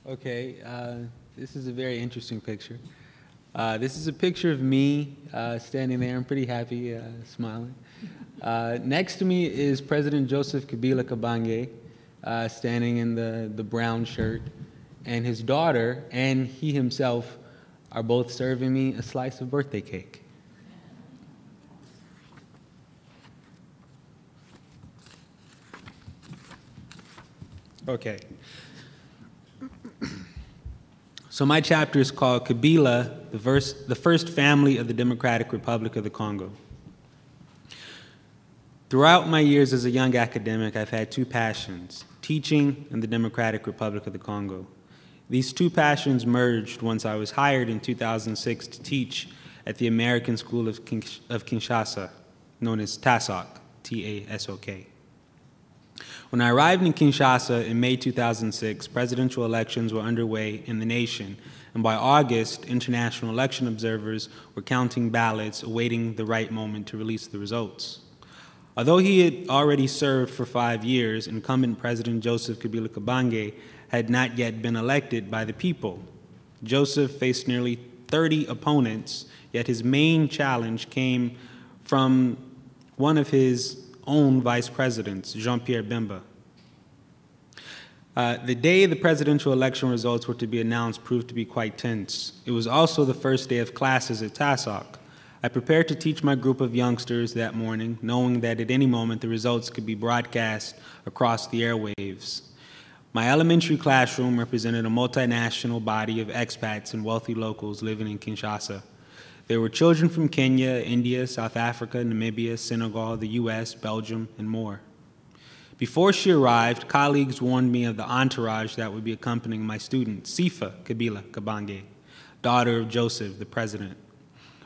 Okay, this is a very interesting picture. This is a picture of me standing there. I'm pretty happy, smiling. Next to me is President Joseph Kabila Kabange, standing in the brown shirt, and his daughter and he himself are both serving me a slice of birthday cake. Okay. So my chapter is called Kabila, the first family of the Democratic Republic of the Congo. Throughout my years as a young academic, I've had two passions, teaching and the Democratic Republic of the Congo. These two passions merged once I was hired in 2006 to teach at the American School of Kinshasa, known as TASOK, T-A-S-O-K. When I arrived in Kinshasa in May 2006, presidential elections were underway in the nation, and by August, international election observers were counting ballots, awaiting the right moment to release the results. Although he had already served for 5 years, incumbent President Joseph Kabila Kabange had not yet been elected by the people. Joseph faced nearly 30 opponents, yet his main challenge came from one of his own vice presidents, Jean-Pierre Bemba. The day the presidential election results were to be announced proved to be quite tense. It was also the first day of classes at TASOK. I prepared to teach my group of youngsters that morning, knowing that at any moment the results could be broadcast across the airwaves. My elementary classroom represented a multinational body of expats and wealthy locals living in Kinshasa. There were children from Kenya, India, South Africa, Namibia, Senegal, the US, Belgium, and more. Before she arrived, colleagues warned me of the entourage that would be accompanying my student, Sifa Kabila Kabange, daughter of Joseph, the president.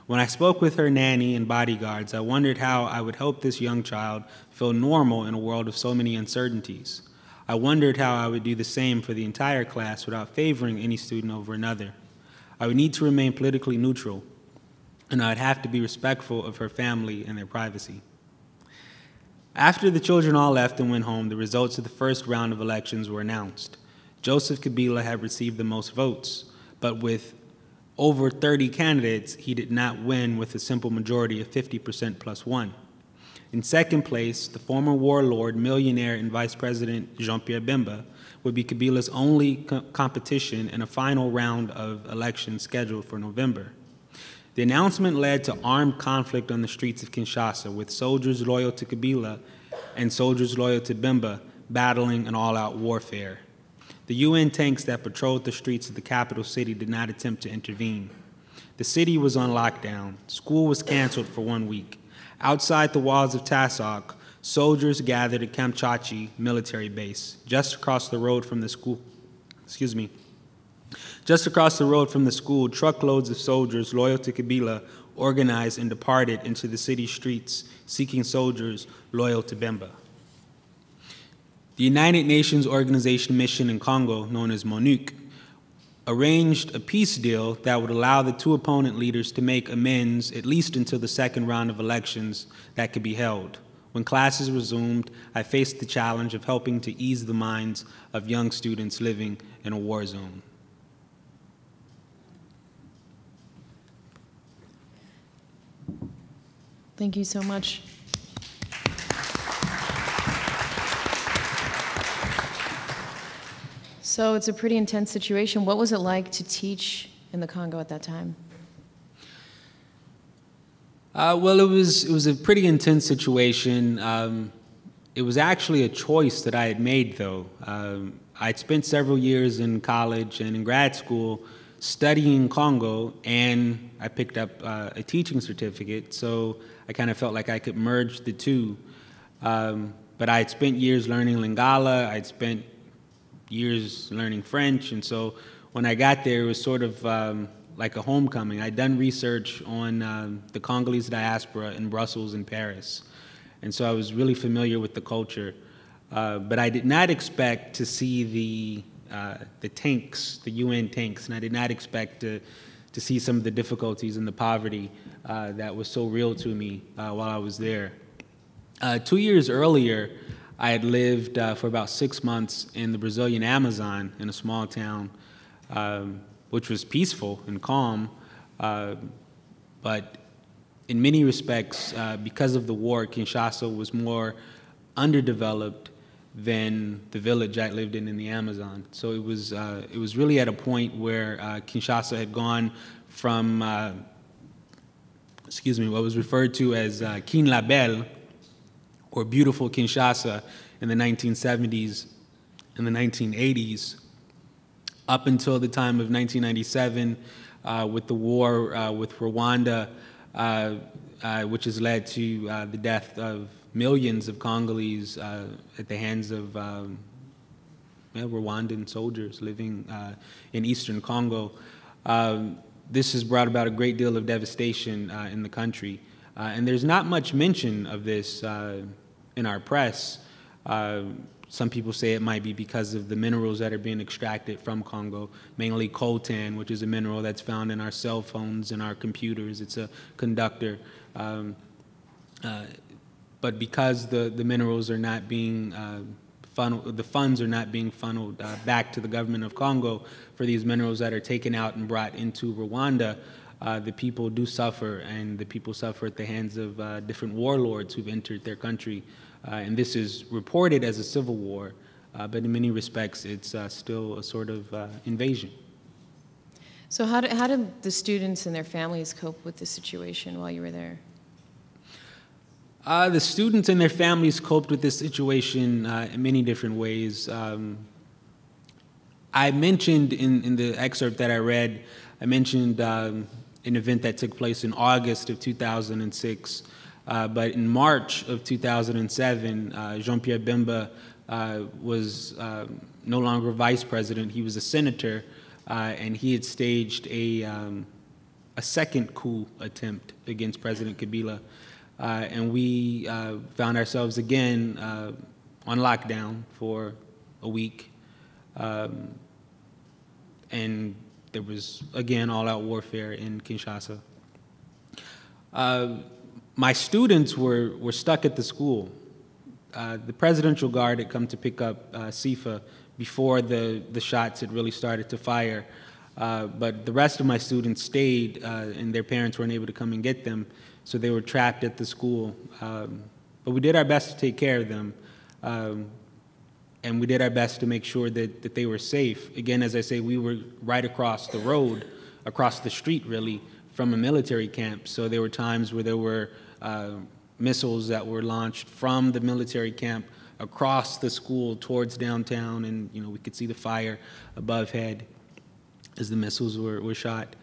When I spoke with her nanny and bodyguards, I wondered how I would help this young child feel normal in a world of so many uncertainties. I wondered how I would do the same for the entire class without favoring any student over another. I would need to remain politically neutral, and I'd have to be respectful of her family and their privacy. After the children all left and went home, the results of the first round of elections were announced. Joseph Kabila had received the most votes, but with over 30 candidates, he did not win with a simple majority of 50% plus one. In second place, the former warlord, millionaire, and Vice President Jean-Pierre Bemba would be Kabila's only competition in a final round of elections scheduled for November. The announcement led to armed conflict on the streets of Kinshasa, with soldiers loyal to Kabila and soldiers loyal to Bemba battling an all-out warfare. The UN tanks that patrolled the streets of the capital city did not attempt to intervene. The city was on lockdown. School was canceled for 1 week. Outside the walls of TASOK, soldiers gathered at Camp Chachi military base, just across the road from the school. Just across the road from the school, truckloads of soldiers loyal to Kabila organized and departed into the city streets, seeking soldiers loyal to Bemba. The United Nations Organization mission in Congo, known as MONUC, arranged a peace deal that would allow the two opponent leaders to make amends at least until the second round of elections that could be held. When classes resumed, I faced the challenge of helping to ease the minds of young students living in a war zone. Thank you so much. So it's a pretty intense situation. What was it like to teach in the Congo at that time? Well, it was a pretty intense situation. It was actually a choice that I had made, though. I'd spent several years in college and in grad school studying Congo, and I picked up a teaching certificate, so I kind of felt like I could merge the two. But I had spent years learning Lingala, I'd spent years learning French, and so when I got there, it was sort of like a homecoming. I'd done research on the Congolese diaspora in Brussels and Paris, and so I was really familiar with the culture. But I did not expect to see the tanks, the UN tanks, and I did not expect to see some of the difficulties and the poverty that was so real to me while I was there. 2 years earlier, I had lived for about 6 months in the Brazilian Amazon in a small town, which was peaceful and calm, but in many respects, because of the war, Kinshasa was more underdeveloped than the village I lived in the Amazon. So it was really at a point where Kinshasa had gone from, what was referred to as Kin La Belle, or beautiful Kinshasa, in the 1970s and the 1980s, up until the time of 1997, with the war with Rwanda, which has led to the death of millions of Congolese at the hands of Rwandan soldiers living in eastern Congo. This has brought about a great deal of devastation in the country. And there's not much mention of this in our press. Some people say it might be because of the minerals that are being extracted from Congo, mainly coltan, which is a mineral that's found in our cell phones and our computers. It's a conductor. But because the minerals are not being funneled, the funds are not being funneled back to the government of Congo for these minerals that are taken out and brought into Rwanda, the people do suffer, and the people suffer at the hands of different warlords who've entered their country. And this is reported as a civil war, but in many respects, it's still a sort of invasion. So how did the students and their families cope with the situation while you were there? The students and their families coped with this situation in many different ways. I mentioned in the excerpt that I read, I mentioned an event that took place in August of 2006. But in March of 2007, Jean-Pierre Bemba was no longer vice president. He was a senator, and he had staged a second coup attempt against President Kabila. And we found ourselves again on lockdown for a week. And there was, again, all-out warfare in Kinshasa. My students were stuck at the school. The Presidential Guard had come to pick up Sifa before the shots had really started to fire. But the rest of my students stayed, and their parents weren't able to come and get them, so they were trapped at the school. But we did our best to take care of them, and we did our best to make sure that they were safe. Again, as I say, we were right across the road, across the street, really, from a military camp. So there were times where there were missiles that were launched from the military camp across the school towards downtown, and we could see the fire above head as the missiles were shot.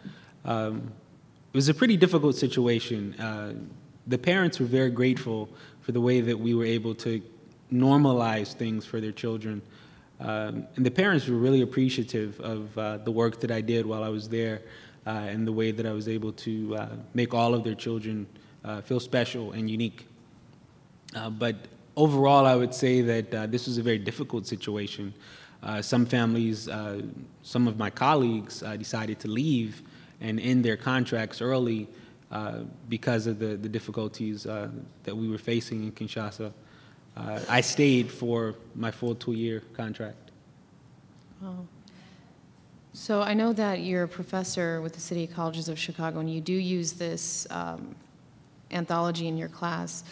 It was a pretty difficult situation. The parents were very grateful for the way that we were able to normalize things for their children. And the parents were really appreciative of the work that I did while I was there, and the way that I was able to make all of their children feel special and unique. But overall, I would say that this was a very difficult situation. Some families, some of my colleagues decided to leave and end their contracts early because of the difficulties that we were facing in Kinshasa. I stayed for my full 2-year contract. Wow. So I know that you're a professor with the City Colleges of Chicago, and you do use this anthology in your class.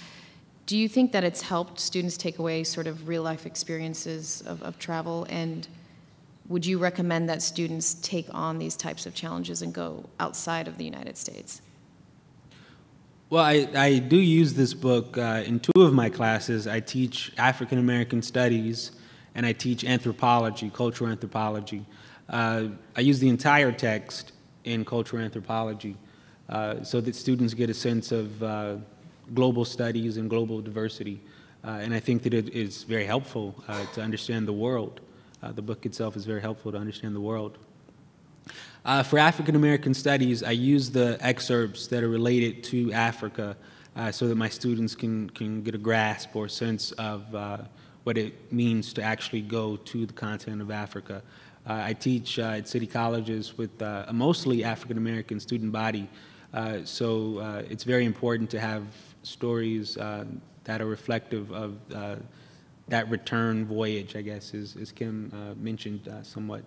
Do you think that it's helped students take away sort of real-life experiences of travel, and would you recommend that students take on these types of challenges and go outside of the United States? Well, I do use this book in 2 of my classes. I teach African American Studies, and I teach anthropology, cultural anthropology. I use the entire text in cultural anthropology so that students get a sense of global studies and global diversity. And I think that it is very helpful to understand the world. The book itself is very helpful to understand the world. For African American Studies, I use the excerpts that are related to Africa so that my students can get a grasp or sense of what it means to actually go to the continent of Africa. I teach at city colleges with a mostly African American student body, so it's very important to have stories that are reflective of that return voyage, I guess, as Kim mentioned somewhat.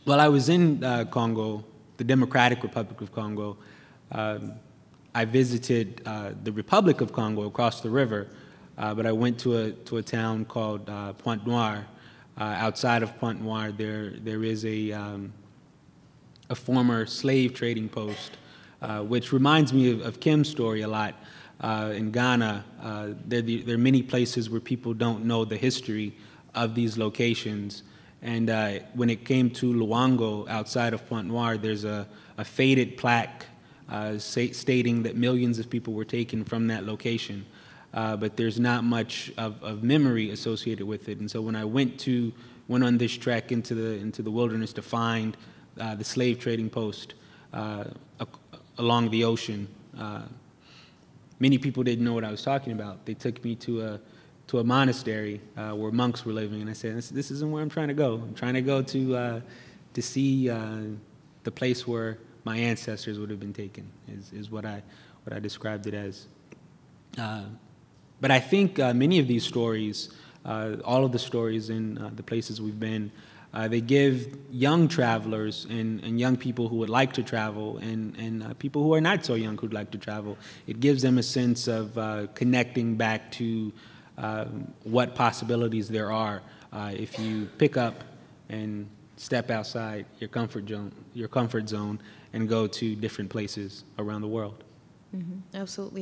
While I was in Congo, the Democratic Republic of Congo, I visited the Republic of Congo across the river, but I went to a town called Pointe Noire. Outside of Pointe Noire, there is a former slave trading post, which reminds me of Kim's story a lot. In Ghana, there are many places where people don't know the history of these locations. And when it came to Luango, outside of Pointe Noire, there's a faded plaque stating that millions of people were taken from that location. But there's not much of memory associated with it. And so when I went on this trek into the wilderness to find the slave trading post along the ocean, many people didn't know what I was talking about. They took me to a monastery where monks were living, and I said, "This isn't where I'm trying to go. I'm trying to go to see the place where my ancestors would have been taken." Is what I described it as. But I think many of these stories, all of the stories in the places we've been, they give young travelers and young people who would like to travel and people who are not so young who'd like to travel, it gives them a sense of connecting back to what possibilities there are if you pick up and step outside your comfort zone and go to different places around the world. Mm-hmm. Absolutely.